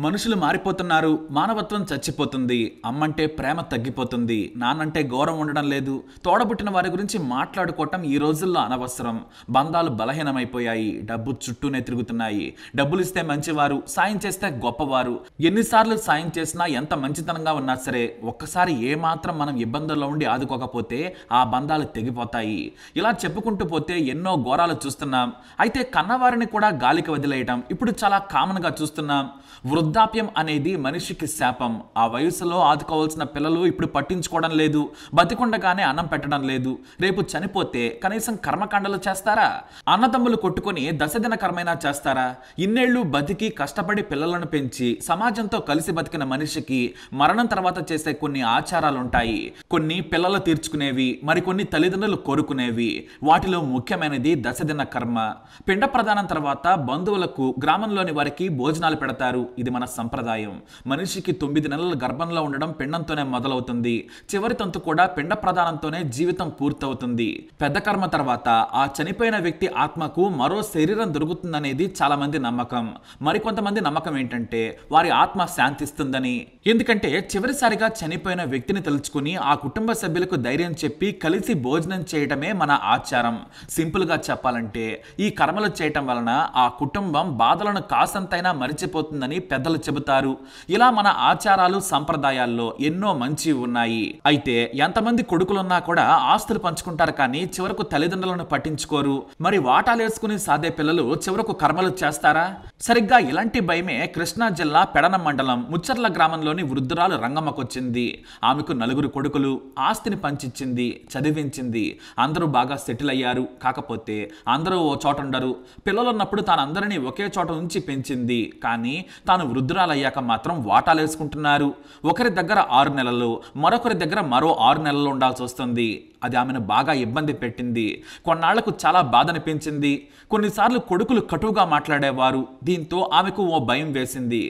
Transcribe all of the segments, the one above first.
మనుషులు మారిపోతున్నారు. మానవత్వం చచ్చిపోతుంది. అమ్మంటే ప్రేమ తగ్గిపోతుంది. నాన్నంటే గౌరవం ఉండడం లేదు. తోడబుట్టిన వారి గురించి మాట్లాడుకోవటం ఈ రోజుల్లో అనవసరం. బంధాలు బలహీనమైపోయాయి. డబ్బు చుట్టూనే తిరుగుతున్నాయి. డబ్బులు ఇస్తే మంచివారు, సాయం చేస్తే గొప్పవారు. ఎన్నిసార్లు సాయం చేసినా, ఎంత మంచితనంగా ఉన్నా సరే, ఒక్కసారి ఏమాత్రం మనం ఇబ్బందుల్లో ఉండి ఆదుకోకపోతే ఆ బంధాలు తెగిపోతాయి. ఇలా చెప్పుకుంటూ పోతే ఎన్నో ఘోరాలు చూస్తున్నాం. అయితే కన్నవారిని కూడా గాలికి వదిలేయటం ఇప్పుడు చాలా కామన్గా చూస్తున్నాం. వృద్ధాప్యం అనేది మనిషికి శాపం. ఆ వయసులో ఆదుకోవాల్సిన పిల్లలు ఇప్పుడు పట్టించుకోవడం లేదు. బతికుండగానే అన్నం పెట్టడం లేదు. రేపు చనిపోతే కనీసం కర్మకాండలు చేస్తారా? అన్నదమ్ములు కొట్టుకొని దశదిన కర్మైనా చేస్తారా? ఇన్నేళ్లు బతికి కష్టపడి పిల్లలను పెంచి సమాజంతో కలిసి బతికిన మనిషికి మరణం తర్వాత చేసే కొన్ని ఆచారాలు ఉంటాయి. కొన్ని పిల్లలు తీర్చుకునేవి, మరికొన్ని తల్లిదండ్రులు కోరుకునేవి. వాటిలో ముఖ్యమైనది దశదిన కర్మ. పిండ ప్రదానం తర్వాత బంధువులకు, గ్రామంలోని వారికి భోజనాలు పెడతారు. ఇది మన సంప్రదాయం. మనిషికి 9 నెలల గర్భంలో ఉండడం పిండంతోనే మొదలవుతుంది. చివరి తంతు కూడా పిండ ప్రదానంతోనే జీవితం పూర్తవుతుంది. పెద్ద కర్మ తర్వాత ఆ చనిపోయిన వ్యక్తి ఆత్మకు మరో శరీరం దొరుకుతుందనేది చాలా మంది నమ్మకం. మరికొంతమంది నమ్మకం ఏంటంటే వారి ఆత్మ శాంతిస్తుందని. ఎందుకంటే చివరిసారిగా చనిపోయిన వ్యక్తిని తలుచుకుని ఆ కుటుంబ సభ్యులకు ధైర్యం చెప్పి కలిసి భోజనం చేయటమే మన ఆచారం. సింపుల్ గా చెప్పాలంటే ఈ కర్మలు చేయటం వలన ఆ కుటుంబం బాధలను కాసంతైనా మరిచిపోతుందని పెద్దలు చెబుతారు. ఇలా మన ఆచారాలు, సంప్రదాయాల్లో ఎన్నో మంచి ఉన్నాయి. అయితే ఎంతమంది కొడుకులున్నా కూడా ఆస్తులు పంచుకుంటారు, కానీ చివరకు తల్లిదండ్రులను పట్టించుకోరు. మరి వాటాలేసుకుని సాదే పిల్లలు చివరకు కర్మలు చేస్తారా? సరిగ్గా ఇలాంటి భయమే కృష్ణా జిల్లా పెడన మండలం ముచ్చర్ల గ్రామంలోని వృద్ధురాలు రంగమ్మకొచ్చింది. ఆమెకు 4 కొడుకులు. ఆస్తిని పంచిచ్చింది, చదివించింది. అందరూ బాగా సెటిల్ అయ్యారు. కాకపోతే అందరూ ఓ చోట ఉండరు. పిల్లలున్నప్పుడు తాను అందరినీ ఒకే చోట ఉంచి పెంచింది. కానీ తాను వృద్ధురాలయ్యాక మాత్రం వాటాలేసుకుంటున్నారు. ఒకరి దగ్గర 6 నెలలు, మరొకరి దగ్గర మరో 6 నెలలు ఉండాల్సి వస్తుంది. అది ఆమెను బాగా ఇబ్బంది పెట్టింది. కొన్నాళ్లకు చాలా బాధ అనిపించింది. కొన్నిసార్లు కొడుకులు కటువుగా మాట్లాడేవారు. దీంతో ఆమెకు ఓ భయం వేసింది.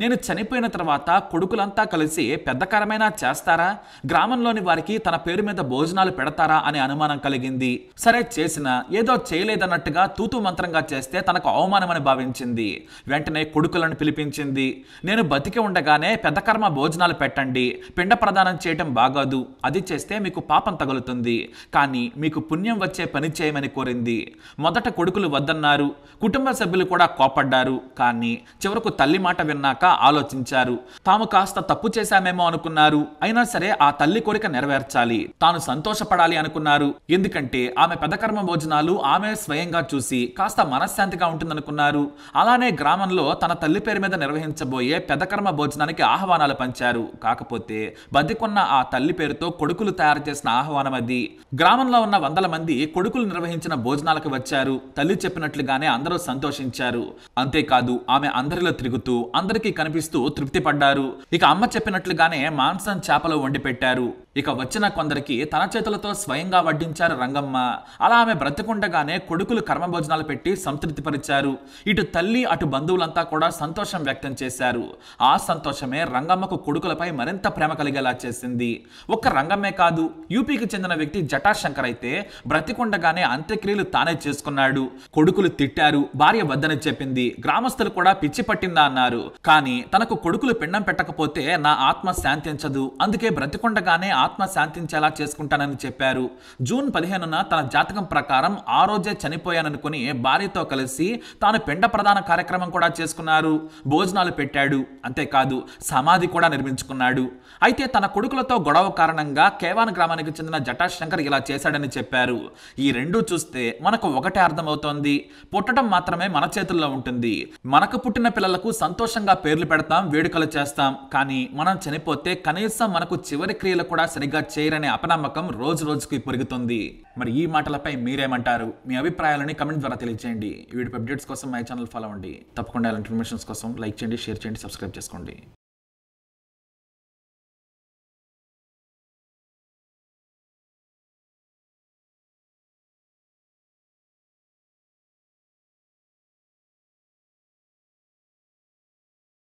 నేను చనిపోయిన తర్వాత కొడుకులంతా కలిసి పెద్ద కరమైనా చేస్తారా? గ్రామంలోని వారికి తన పేరు మీద భోజనాలు పెడతారా అనే అనుమానం కలిగింది. సరే, చేసినా ఏదో చేయలేదన్నట్టుగా తూతూ మంత్రంగా చేస్తే తనకు అవమానమని భావించింది. వెంటనే కొడుకులను పిలిపించింది. నేను బతికి ఉండగానే పెద్ద కర్మ భోజనాలు పెట్టండి. పిండ ప్రదానం చేయటం బాగాదు. అది చేస్తే మీకు పాపం తగులుతుంది, కానీ మీకు పుణ్యం వచ్చే పని చేయమని కోరింది. మొదట కొడుకులు వద్దన్నారు. కుటుంబ సభ్యులు కూడా కోపడ్డారు. కానీ చివరకు తల్లి మాట విన్నాక ఆలోచించారు. తాము కాస్త తప్పు చేశామేమో అనుకున్నారు. అయినా సరే ఆ తల్లి కోరిక నెరవేర్చాలి, తాను సంతోషపడాలి అనుకున్నారు. ఎందుకంటే ఆమె పెదకర్మ భోజనాలు ఆమె స్వయంగా చూసి కాస్త మనశ్శాంతిగా ఉంటుందనుకున్నారు. అలానే గ్రామంలో తన తల్లి పేరు మీద నిర్వహించబోయే పెదకర్మ భోజనానికి ఆహ్వానాలు పంచారు. కాకపోతే బతికున్న ఆ తల్లి పేరుతో కొడుకులు తయారు చేసిన ఆహ్వానం అది. గ్రామంలో ఉన్న వందల మంది కొడుకులు నిర్వహించిన భోజనాలకు వచ్చారు. తల్లి చెప్పినట్లుగానే అందరూ సంతోషించారు. అంతేకాదు ఆమె అందరిలో తిరుగుతూ అందరికీ కనిపిస్తూ తృప్తి పడ్డారు. ఇక అమ్మ చెప్పినట్లుగానే మాంసం, చేపలు వండి పెట్టారు. ఇక వచ్చిన కొందరికి తన చేతులతో స్వయంగా వడ్డించారు రంగమ్మ. అలా ఆమె బ్రతికుండగానే కొడుకులు కర్మ భోజనాలు పెట్టి సంతృప్తిపరిచారు. ఇటు తల్లి, అటు బంధువులంతా కూడా సంతోషం వ్యక్తం చేశారు. ఆ సంతోషమే రంగమ్మకు కొడుకులపై మరింత ప్రేమ కలిగేలా చేసింది. ఒక్క రంగమ్మే కాదు, యూపీకి చెందిన వ్యక్తి జటాశంకర్ అయితే బ్రతికుండగానే అంత్యక్రియలు తానే చేసుకున్నాడు. కొడుకులు తిట్టారు, భార్య వద్దని చెప్పింది. గ్రామస్తులు కూడా పిచ్చి పట్టిందా అన్నారు. కానీ తనకు కొడుకులు పిండం పెట్టకపోతే నా ఆత్మ శాంతించదు, అందుకే బ్రతికుండగానే ఆత్మ శాంతించేలా చేసుకుంటానని చెప్పారు. జూన్ 15న తన జాతకం ప్రకారం ఆ రోజే చనిపోయాననుకుని భార్యతో కలిసి తాను పిండ ప్రదాన కార్యక్రమం కూడా చేసుకున్నారు. భోజనాలు పెట్టాడు. అంతేకాదు సమాధి కూడా నిర్మించుకున్నాడు. అయితే తన కొడుకులతో గొడవ కారణంగా కేవాన్ గ్రామానికి చెందిన జటాశంకర్ ఇలా చేశాడని చెప్పారు. ఈ రెండూ చూస్తే మనకు ఒకటే అర్థమవుతోంది. పుట్టడం మాత్రమే మన చేతుల్లో ఉంటుంది. మనకు పుట్టిన పిల్లలకు సంతోషంగా పేర్లు పెడతాం, వేడుకలు చేస్తాం. కానీ మనం చనిపోతే కనీసం మనకు చివరి క్రియలు కూడా సరిగ్గా చేయరనే అపనమ్మకం రోజు రోజుకి పెరుగుతుంది. మరి ఈ మాటలపై మీరేమంటారు? మీ అభిప్రాయాలని కమెంట్ ద్వారా తెలియజేయండి. వీడియో అప్డేట్స్ కోసం మై ఛానల్ ఫాలో అవ్వండి. తప్పకుండా ఇలాంటి ఇన్ఫర్మేషన్స్ కోసం లైక్ చేయండి, షేర్ చేయండి, సబ్స్క్రైబ్ చేసుకోండి.